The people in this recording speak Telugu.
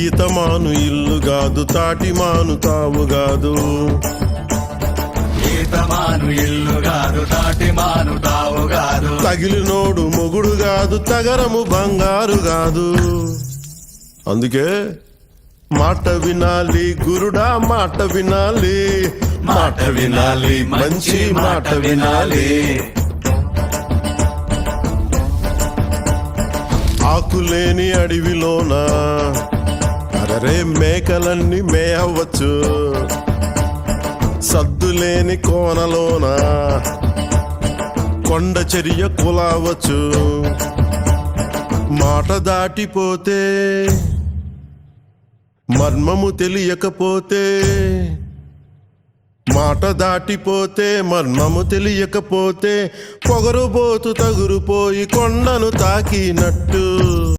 ఈతమాను ఇల్లు గాదు తాటిమాను తావు గాదు. ఈతమాను ఇల్లు గాదు తాటిమాను తావు గాదు. తగిలినోడు మొగుడు గాదు తగరము బంగారు గాదు. అందుకే మాట వినాలి గురుడా మాట వినాలి, మాట వినాలి మంచి మాట వినాలి. ఆకులేని అడవిలోన అరరే మేకలన్నీ మేయవచ్చు. సద్దులేని కోనలోన కొండ చర్య కులావచ్చు. మాట దాటిపోతే మర్మము తెలియకపోతే, మాట దాటిపోతే మర్మము తెలియకపోతే పొగరుబోతు తగురుపోయి కొండను తాకినట్టు.